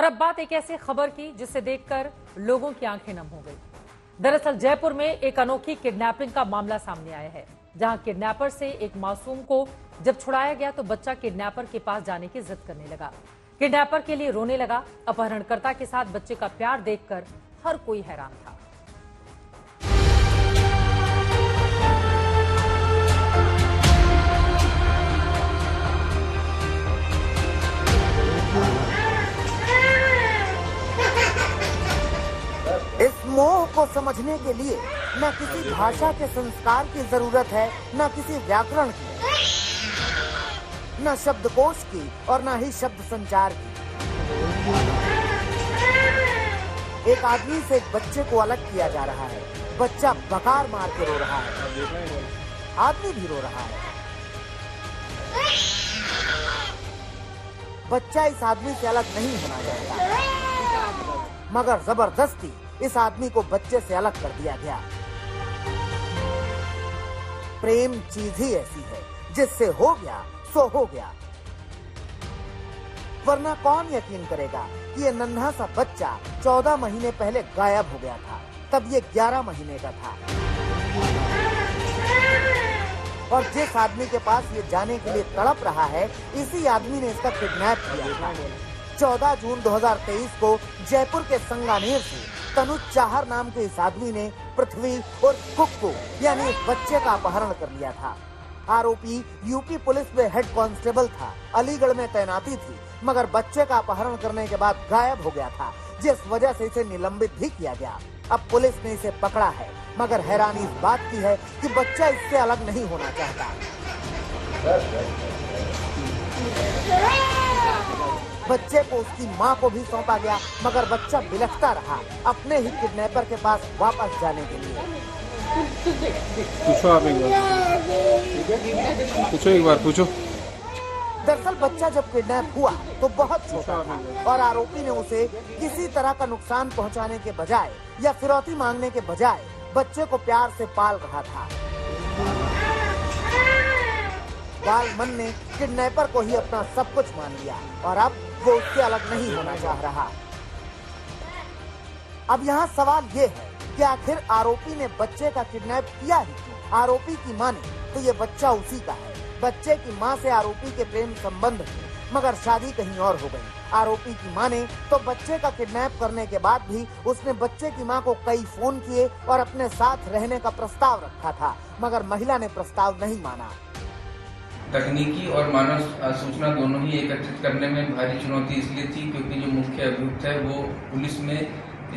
और अब बात एक ऐसी खबर की जिसे देखकर लोगों की आंखें नम हो गई। दरअसल जयपुर में एक अनोखी किडनैपिंग का मामला सामने आया है, जहां किडनैपर से एक मासूम को जब छुड़ाया गया तो बच्चा किडनैपर के पास जाने की जिद करने लगा। किडनैपर के लिए रोने लगा। अपहरणकर्ता के साथ बच्चे का प्यार देखकर हर कोई हैरान था। इस मोह को समझने के लिए न किसी भाषा के संस्कार की जरूरत है, न किसी व्याकरण की, न शब्दकोश की और न ही शब्द संचार की। एक आदमी से एक बच्चे को अलग किया जा रहा है। बच्चा बकार मार के रो रहा है, आदमी भी रो रहा है। बच्चा इस आदमी से अलग नहीं होना चाहता, मगर जबरदस्ती इस आदमी को बच्चे से अलग कर दिया गया। प्रेम चीज ही ऐसी है, जिससे हो गया सो हो गया। वरना कौन यकीन करेगा कि ये नन्हा सा बच्चा 14 महीने पहले गायब हो गया था, तब ये 11 महीने का था। और जिस आदमी के पास ये जाने के लिए तड़प रहा है, इसी आदमी ने इसका किडनैप किया था। 14 जून 2023 को जयपुर के संगानेर से तनुज चाहर नाम के इस आदमी ने पृथ्वी और कुक्कू यानी इस बच्चे का अपहरण कर लिया था। आरोपी यूपी पुलिस में हेड कांस्टेबल था, अलीगढ़ में तैनाती थी, मगर बच्चे का अपहरण करने के बाद गायब हो गया था, जिस वजह से इसे निलंबित भी किया गया। अब पुलिस ने इसे पकड़ा है, मगर हैरानी इस बात की है कि बच्चा इससे अलग नहीं होना चाहता। बच्चे को उसकी मां को भी सौंपा गया, मगर बच्चा बिलखता रहा अपने ही किडनैपर के पास वापस जाने के लिए। पूछो आप एक बार पूछो। दरअसल बच्चा जब किडनैप हुआ तो बहुत छोटा था और आरोपी ने उसे किसी तरह का नुकसान पहुंचाने के बजाय या फिरौती मांगने के बजाय बच्चे को प्यार से पाल रहा था। बालमन ने किडनैपर को ही अपना सब कुछ मान लिया और अब वो उससे अलग नहीं होना चाह रहा। अब यहाँ सवाल ये है कि आखिर आरोपी ने बच्चे का किडनैप किया ही क्यों? आरोपी की माने तो ये बच्चा उसी का है। बच्चे की मां से आरोपी के प्रेम संबंध थे, मगर शादी कहीं और हो गई। आरोपी की माने तो बच्चे का किडनैप करने के बाद भी उसने बच्चे की मां को कई फोन किए और अपने साथ रहने का प्रस्ताव रखा था, मगर महिला ने प्रस्ताव नहीं माना। तकनीकी और मानव सूचना दोनों ही एकत्रित करने में भारी चुनौती इसलिए थी क्योंकि जो मुख्य अभियुक्त है वो पुलिस में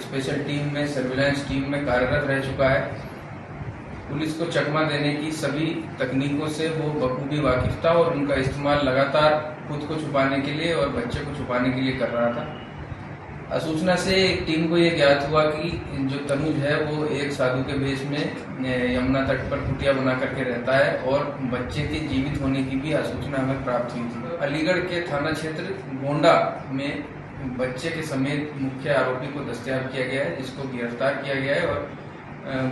स्पेशल टीम में सर्विलांस टीम में कार्यरत रह चुका है। पुलिस को चकमा देने की सभी तकनीकों से वो बखूबी वाकिफ था और उनका इस्तेमाल लगातार खुद को छुपाने के लिए और बच्चे को छुपाने के लिए कर रहा था। सूचना से एक टीम को ये ज्ञात हुआ कि जो तनुज है वो एक साधु के भेष में यमुना तट पर कुटिया बना करके रहता है और बच्चे के जीवित होने की भी सूचना हमें प्राप्त हुई थी। अलीगढ़ के थाना क्षेत्र गोंडा में बच्चे के समेत मुख्य आरोपी को दस्तयाब किया गया है, जिसको गिरफ्तार किया गया है और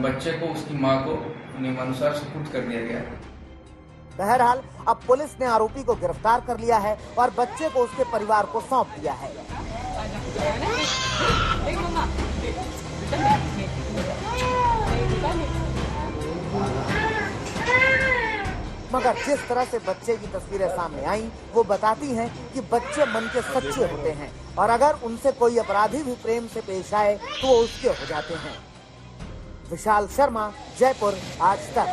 बच्चे को उसकी मां को नियमानुसार सुपुर्द कर दिया गया है। बहरहाल अब पुलिस ने आरोपी को गिरफ्तार कर लिया है और बच्चे को उसके परिवार को सौंप दिया है। मगर जिस तरह से बच्चे की तस्वीरें सामने आई, वो बताती हैं कि बच्चे मन के सच्चे होते हैं और अगर उनसे कोई अपराधी भी प्रेम से पेश आए तो वो उसके हो जाते हैं। विशाल शर्मा, जयपुर, आज तक।